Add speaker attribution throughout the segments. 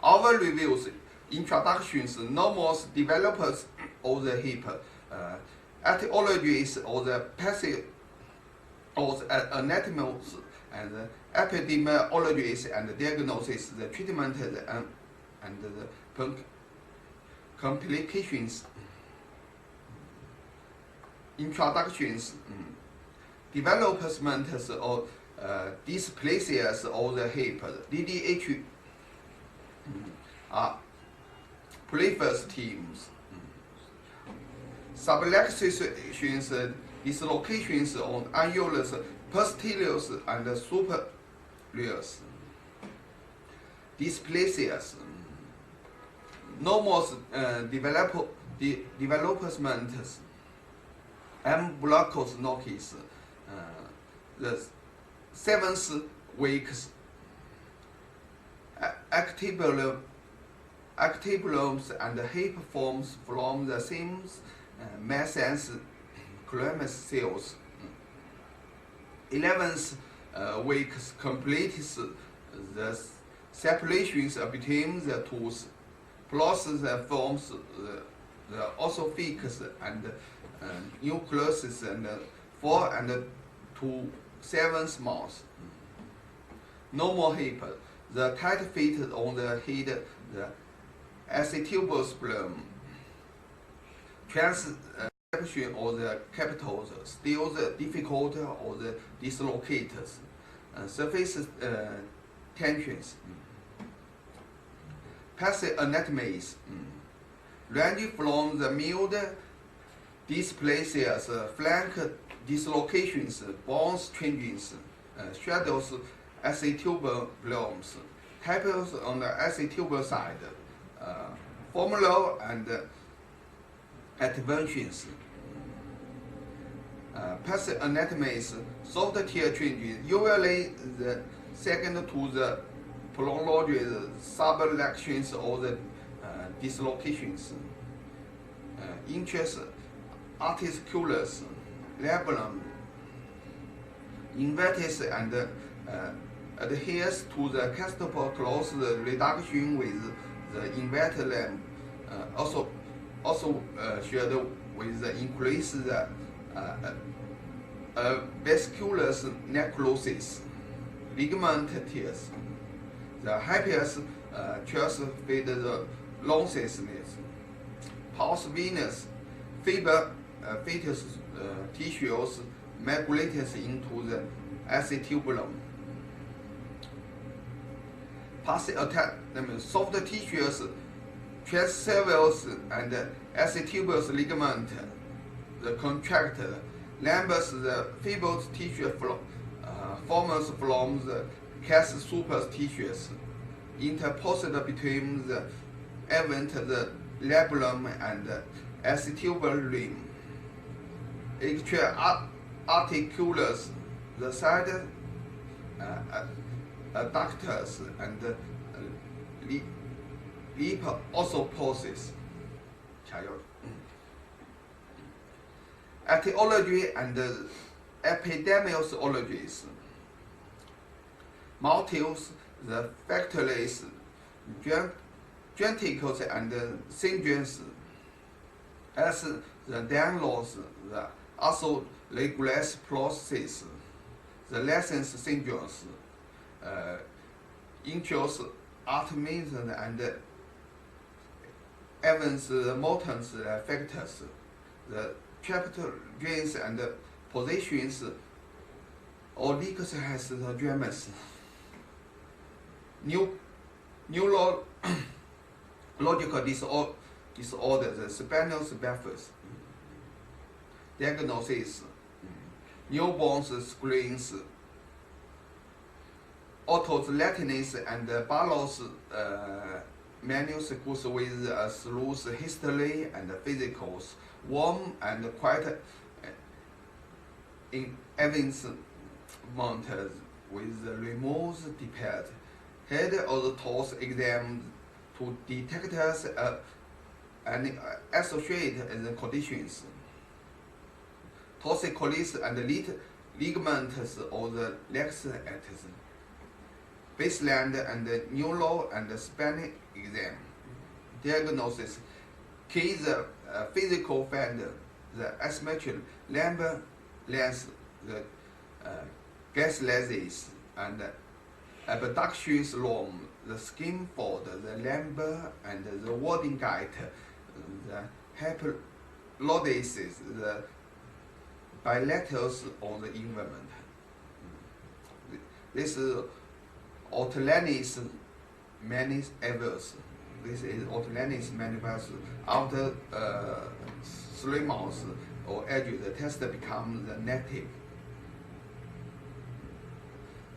Speaker 1: Our reviews introductions, normal developers of the hip, etiologies of the passive of the anatomies, and epidemiologies and diagnosis, the treatment and the complications. Introductions, developments of dysplasias of the hip, DDH, prefers teams. Subluxations, dislocations on annulus, posteriors and superiors. Dysplasias, normal developments, ambulacral knockings, the 7th weeks, activulums and hip forms from the same mesenteric calamus cells. 11th weeks completes the separations between the tooth, plus the forms the ossifix and nucleus and 4 and to 7th month. Normal hip, the tight fit on the head, the acetylbulbum, transception of the capitals, still the difficult or the dislocators, surface tensions. Passive anatomies, range from the mild dysplasias, flank dislocations, bones changes, shadows, acetylbulbums, types on the acetylbulb side, formula and adventions. Passive anatomies, soft tear changes, usually the second to the prolonged subluxations or the dislocations. Interest articulus, labrum, invertes and adheres to the castopod close reduction with the inverted limb, also shared with the increase the vascular necrosis, ligament tears. The happiest chest with the longestness, pulse venous, fiber fetus tissues migrates into the acetylbulbum. Passive attack, soft tissues, transcervals and acetylbulbous ligament, the contracted, lambus the fibrous tissue forms from the cast super tissues, interposed between the event, the labrum and acetylbulbum. Extra articulus, the side adductors and lip also poses. Etiology and epidemiologies. Motives, the factors, genetics and syndromes, as the downloads, the autoregulus process, the lessons syndromes, interest, optimism and events, the motors, factors, the chapter genes and positions, or leaks has the dreams. Neurological disorder, the spinal baffles. Diagnosis, newborn screens, autos latinus and Barlow's manuscripts with a smooth history and physicals, warm and quite in evidence mounted with the removed depart. Head of the toes examined to detect and associated conditions. Torticollis and ligaments of the legs at baseline and neuro and spinal exam. Diagnosis: key the physical find the asymmetric lumbar length, the gastralizes and abductions along the skin fold, the lumbar and the wadding gait, the hypolordosis, the bilaterals on the environment. This is autonomous manifest. This is autonomous manifest after 3 months or age. The test becomes the negative.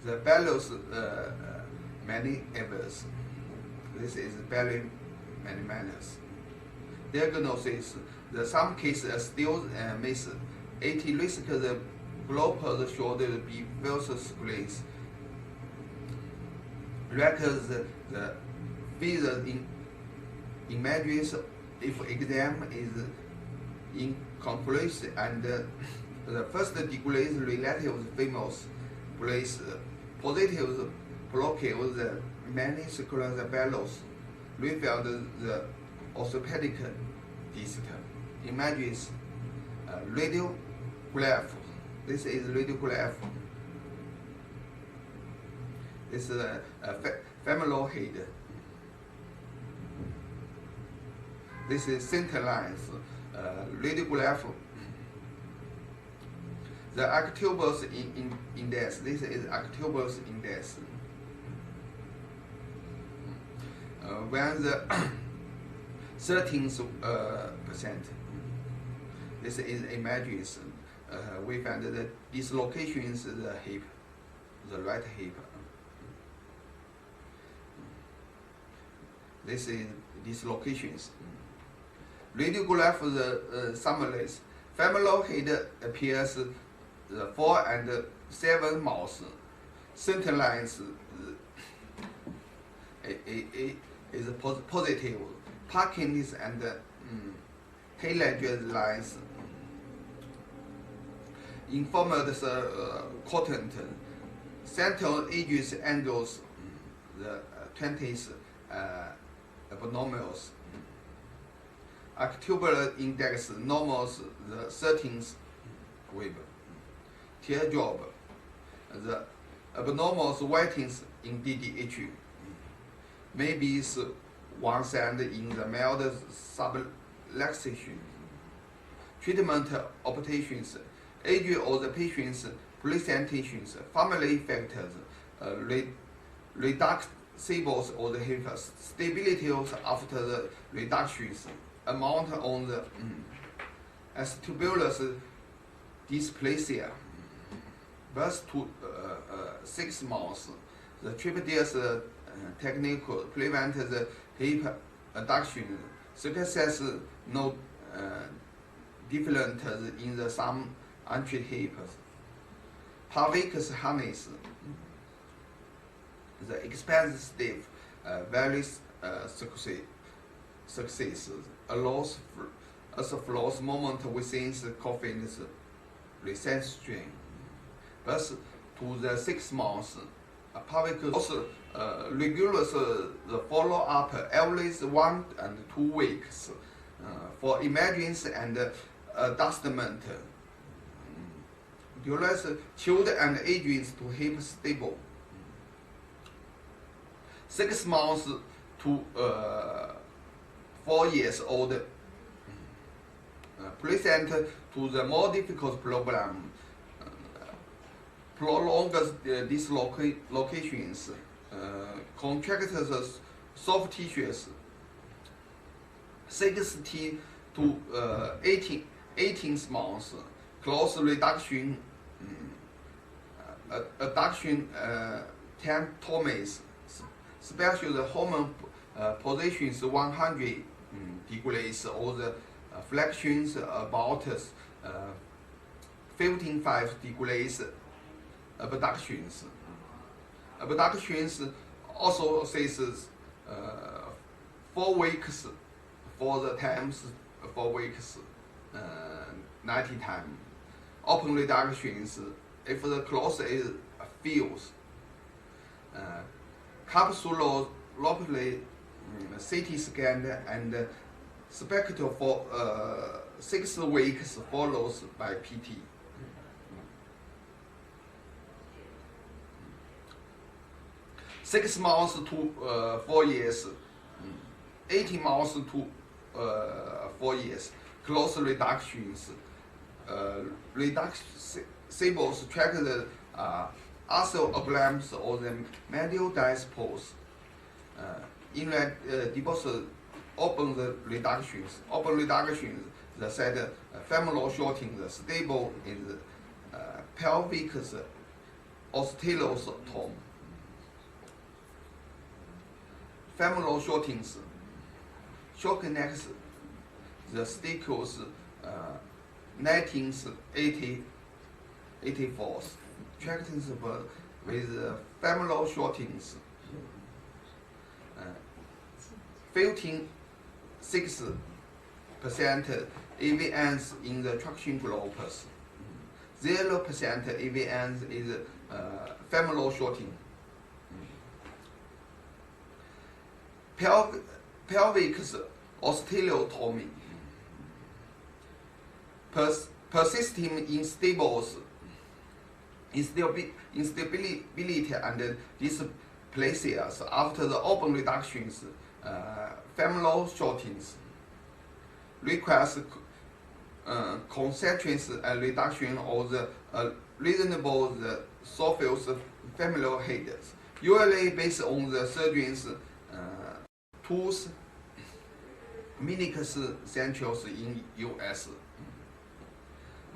Speaker 1: The balance manifest. This is balance manifest. Diagnosis: some cases still miss 80 risk the blockers should be versus place. Records the features in images if exam is inconclusive and the first degree relative famous place positive blockade the maniscular balance revealed the orthopedic disc. Images radiograph. This is radiograph. This is femoral head. This is center lines. Radiograph. The October's index. This is October's index. When the 13%. This is images. We find the dislocations the hip, the right hip. This is dislocations. Radiograph the summaries. Femoral head appears the 4 and 7 months. Center lines is positive. Parkins and Taylor lines informed content. Central edges angles the 20th abnormals. Octubular index normals the 13th wave. Teardrop. The abnormals whitings in DDH. Maybe one side in the mild subluxation. Treatment options. Age of the patient's presentations, family factors, reducibles of the hips, stability after the reductions, amount on the acetobulous dysplasia. Birth to 6 months. The tripodis technique prevent the hip adduction. Success no different in the some untreated hips. Pavicus harness. The expensive varies success allows as a flows moment within the coffin's recession. But to the 6 months, Pavicus regulars the follow-up every 1 and 2 weeks for emergence and adjustment. Duress chilled and ages to hip stable. 6 months to 4 years old. Present to the more difficult problem. Prolonged dislocations. Contractors soft tissues. 60 to 18 months. Close reduction. Adduction tentomes. Special the hormone positions 100 degrees or the flexions about 55 degrees. Abductions. Abductions also says 4 weeks for the times 4 weeks 90 times. Open reductions if the close is feels. capsulopathy CT scan and spectral for 6 weeks followed by PT. 6 months to 4 years, 18 months to 4 years, close reductions, reducibles track the osteoblasts or the medial dispose. Inedible open the reductions. Open reductions, the said femoral shortening, the stable in the pelvic osteotomy. Femoral shortings, short connects the sticles 1984. Tractings with femoral shortings. 56% AVNs in the traction groups. 0% AVNs is femoral shorting. Pelvic osteotomy. Persisting instability and dysplasias after the open reductions, femoral shortings. Requires concentrations and reduction of the reasonable surface femoral heads, usually based on the surgeon's tools, meniscus centrals in US.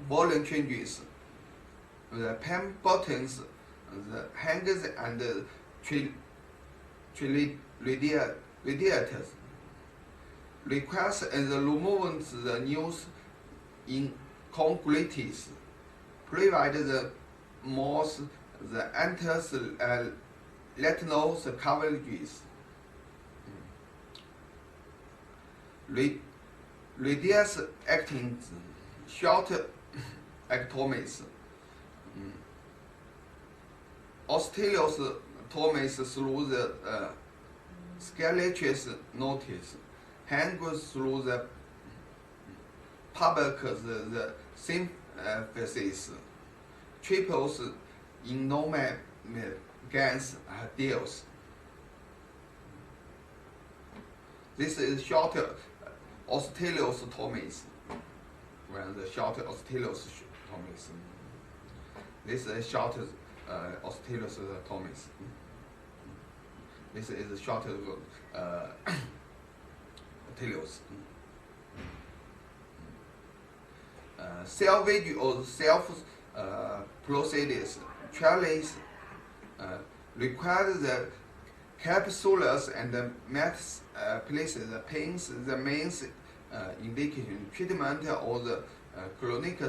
Speaker 1: Volume changes. The pen buttons, the hangers and radiators. Requires and the removing the news incongruities. Provide the most the enters retinal coverages. Radius acting short ectomies. Osteotomies through the scalaceous notice. Hangs through the public the symphysis. Triples in normal gans deals. This is short osteotomies. When the short osteotomies. This is short osteotomies. This is short osteos. Salvage or self procedures. Trellis require the capsules and the mats places the pains, the main indication treatment of the chronic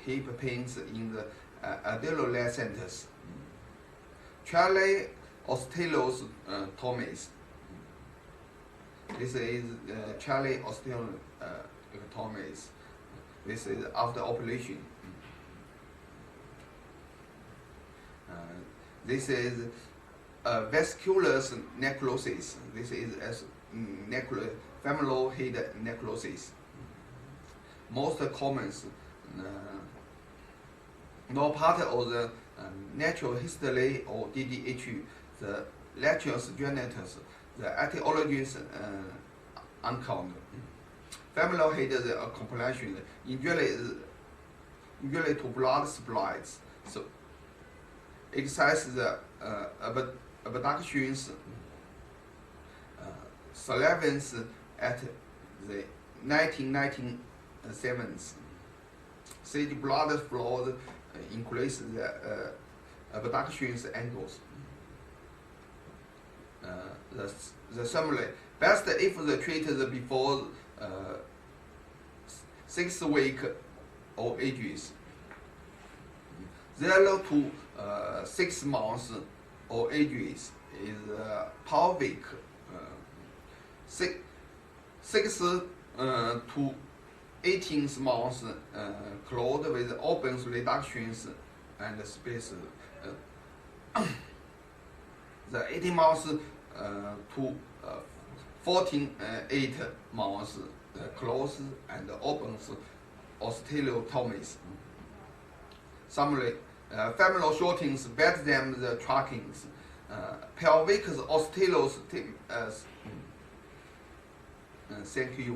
Speaker 1: hip pains in the adolescents. Charlie osteotomies. This is Charlie osteotomies. This is after operation. This is vascular necrosis. This is femoral head necrosis. Most common, no part of the natural history or DDH, the lateral genitals, the etiologies uncounted. Femoral head is a compilation, usually to blood supplies. So exercise the abductions, surveillance at the 1997. Sage blood flow increase the abductions angles. The summary: best if the treated before 6 weeks or ages. 0 to 6 months or ages is pelvic. 6 to 18 months clothed with open reductions and space. The 18 months to 14.8 months close and opens osteotomies. Summary: femoral shortings better than the trackings. Pelvic osteotomies. Thank you.